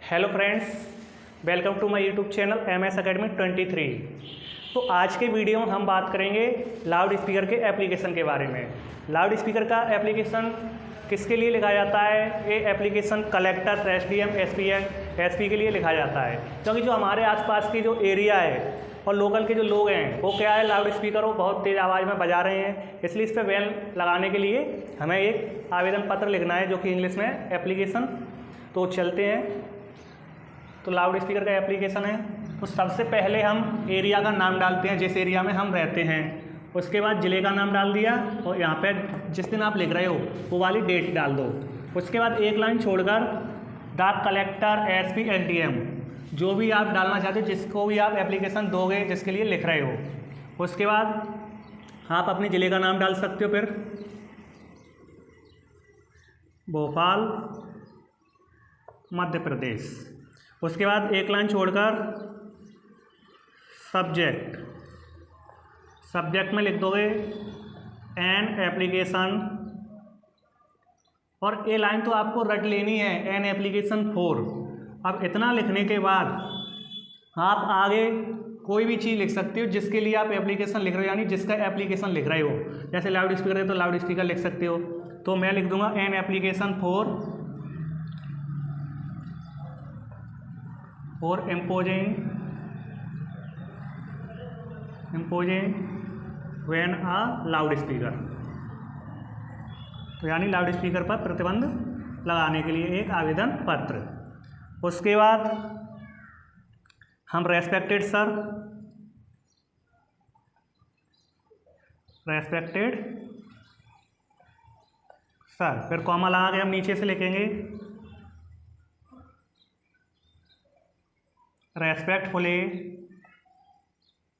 Hello friends, welcome to my YouTube channel MS Academy 23। तो आज के वीडियो में हम बात करेंगे लाउड स्पीकर के एप्लीकेशन के बारे में। लाउड स्पीकर का एप्लीकेशन किसके लिए लिखा जाता है? ये application collector, SDM, SPM, SP के लिए लिखा जाता है, क्योंकि जो हमारे आसपास की जो एरिया है और लोकल के जो लोग हैं वो क्या है, लाउड स्पीकर वो बहुत तेज़ आवाज़ में बजा रहे हैं। इसलिए इस पर बैन लगाने के लिए हमें एक आवेदन पत्र लिखना है, जो कि इंग्लिश में एप्लीकेशन। तो चलते हैं। तो लाउड स्पीकर का एप्लीकेशन है, तो सबसे पहले हम एरिया का नाम डालते हैं, जिस एरिया में हम रहते हैं। उसके बाद ज़िले का नाम डाल दिया और यहाँ पे जिस दिन आप लिख रहे हो वो वाली डेट डाल दो। उसके बाद एक लाइन छोड़कर द कलेक्टर, SP, SDM जो भी आप डालना चाहते हो, जिसको भी आप एप्लीकेशन दोगे, जिसके लिए लिख रहे हो। उसके बाद आप अपने ज़िले का नाम डाल सकते हो, फिर भोपाल, मध्य प्रदेश। उसके बाद एक लाइन छोड़कर सब्जेक्ट में लिख दोगे एन एप्लीकेशन, और ये लाइन तो आपको रट लेनी है, एन एप्लीकेशन 4। अब इतना लिखने के बाद आप आगे कोई भी चीज़ लिख सकते हो जिसके लिए आप एप्लीकेशन लिख रहे हो, यानी जिसका एप्लीकेशन लिख रहे हो। जैसे लाउड स्पीकर है तो लाउड स्पीकर लिख सकते हो। तो मैं लिख दूंगा एन एप्लीकेशन 4 और imposing when a loud speaker. तो यानी लाउड स्पीकर पर प्रतिबंध लगाने के लिए एक आवेदन पत्र। उसके बाद हम रेस्पेक्टेड सर, फिर कॉमा लगा के हम नीचे से लिखेंगे respectfully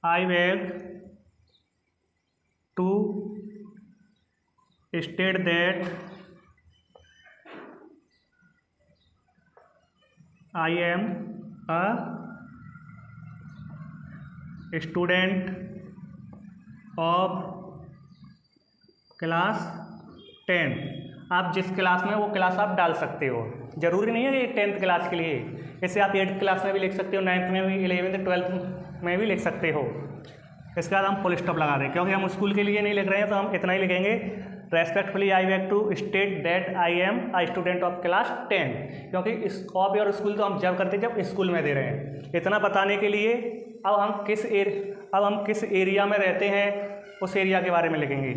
I beg to state that I am a student of class 10। आप जिस क्लास में वो क्लास आप डाल सकते हो, ज़रूरी नहीं है कि 10th क्लास के लिए। इसे आप 8th क्लास में भी लिख सकते हो, 9th में भी, 11th, 12th में भी लिख सकते हो। इसके बाद हम फुल स्टॉप लगा दें, क्योंकि हम स्कूल के लिए नहीं लिख रहे हैं, तो हम इतना ही लिखेंगे respectfully I beg to state that I am a student of class 10, क्योंकि इस ऑफ योर स्कूल तो हम जब करते जब स्कूल में दे रहे हैं। इतना बताने के लिए अब हम किस एरिया में रहते हैं उस एरिया के बारे में लिखेंगे।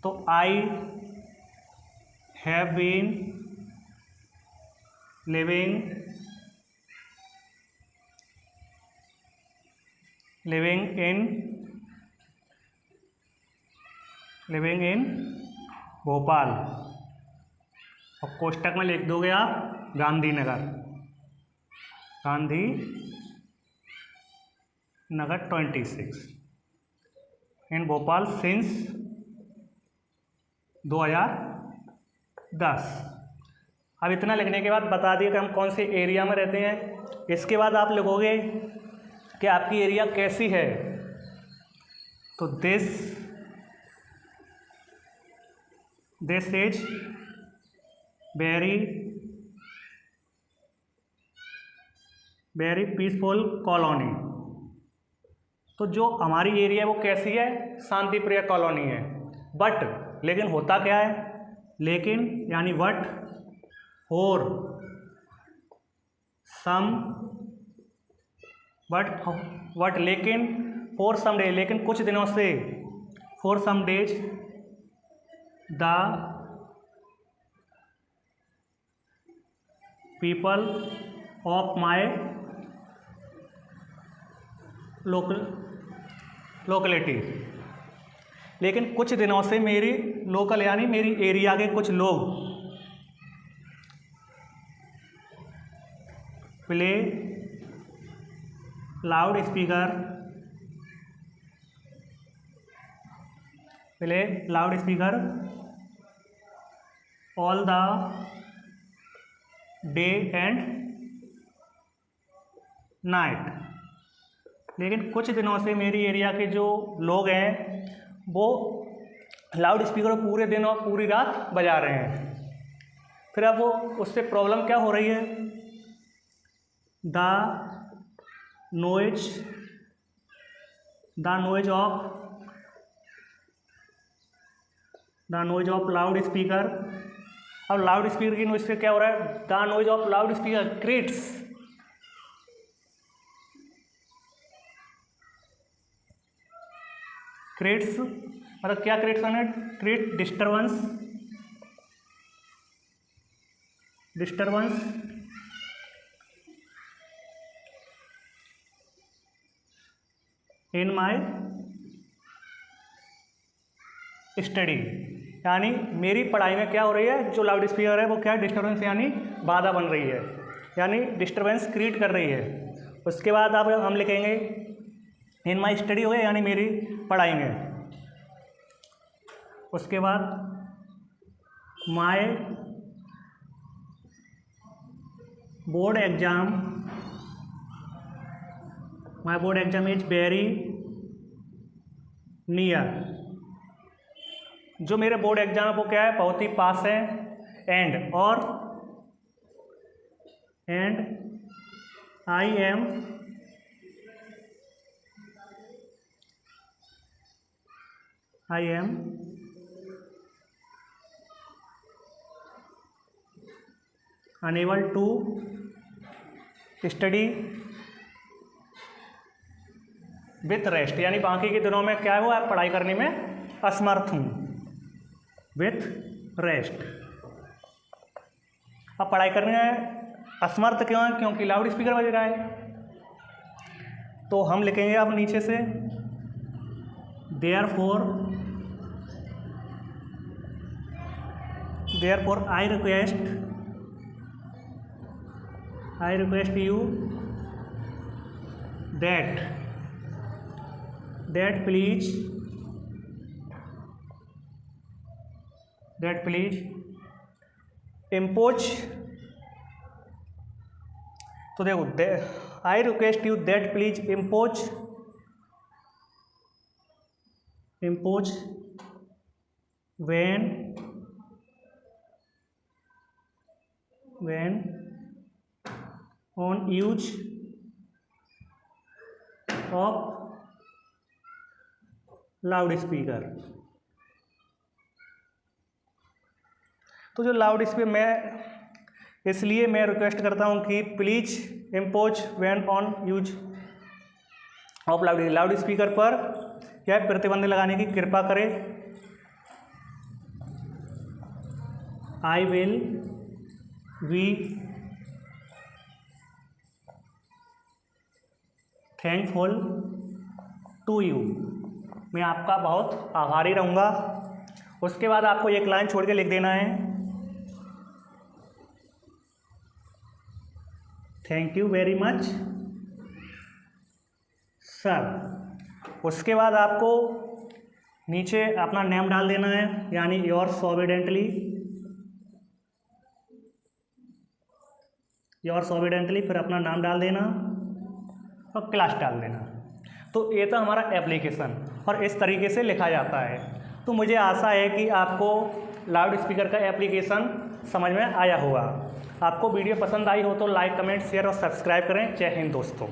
तो I have been living in Bhopal, और कोष्टक में लिख दोगे आप गांधीनगर 26 इन भोपाल सिंस 2010। अब इतना लिखने के बाद बता दिए कि हम कौन से एरिया में रहते हैं। इसके बाद आप लिखोगे कि आपकी एरिया कैसी है। तो this is very peaceful colony. तो जो हमारी एरिया है वो कैसी है? शांति प्रिय कॉलोनी है। बट लेकिन होता क्या है, लेकिन यानी वट और सम, बट लेकिन फॉर सम डे, लेकिन कुछ दिनों से, for some days the people of my locality, लेकिन कुछ दिनों से मेरी लोकल यानी मेरी एरिया के कुछ लोग play loud speaker all the day and night. लेकिन कुछ दिनों से मेरी एरिया के जो लोग हैं वो लाउड स्पीकर पूरे दिन और पूरी रात बजा रहे हैं। फिर अब वो उससे प्रॉब्लम क्या हो रही है the noise of loud speaker. अब लाउड स्पीकर की नॉइज से क्या हो रहा है, the noise of loud speaker creates मतलब क्या क्रिएट्स है, create disturbance in my study. यानी मेरी पढ़ाई में क्या हो रही है, जो लाउड स्पीकर है वो क्या है, डिस्टर्बेंस यानी बाधा बन रही है, यानी डिस्टर्बेंस क्रिएट कर रही है। उसके बाद अब हम लिखेंगे इन माई स्टडी हो गया, यानी मेरी पढ़ाई में। उसके बाद my board exam is very near. जो मेरे बोर्ड एग्जाम है वो क्या है, बहुत ही पास है। And I am unable to study with rest, यानी बाकी के दिनों में क्या है वो पढ़ाई करने में असमर्थ हूँ, विथ रेस्ट। अब पढ़ाई करने में असमर्थ क्यों है, क्योंकि लाउड स्पीकर बज रहा है। तो हम लिखेंगे अब नीचे से therefore I request you that please impose। तो देखो I request you that please impose when on use of loud speaker. तो जो लाउड स्पीकर इसलिए मैं रिक्वेस्ट करता हूँ कि please impose ban on use of loud speaker पर क्या प्रतिबंध लगाने की कृपा करें। I will be thankful to you, मैं आपका बहुत आभारी रहूँगा। उसके बाद आपको एक लाइन छोड़ के लिख देना है thank you very much sir. उसके बाद आपको नीचे अपना नेम डाल देना है, यानी योर्स ओबीडेंटली, फिर अपना नाम डाल देना और क्लास डाल देना। तो ये था हमारा एप्लीकेशन और इस तरीके से लिखा जाता है। तो मुझे आशा है कि आपको लाउड स्पीकर का एप्लीकेशन समझ में आया होगा। आपको वीडियो पसंद आई हो तो लाइक, कमेंट, शेयर और सब्सक्राइब करें। जय हिंद दोस्तों।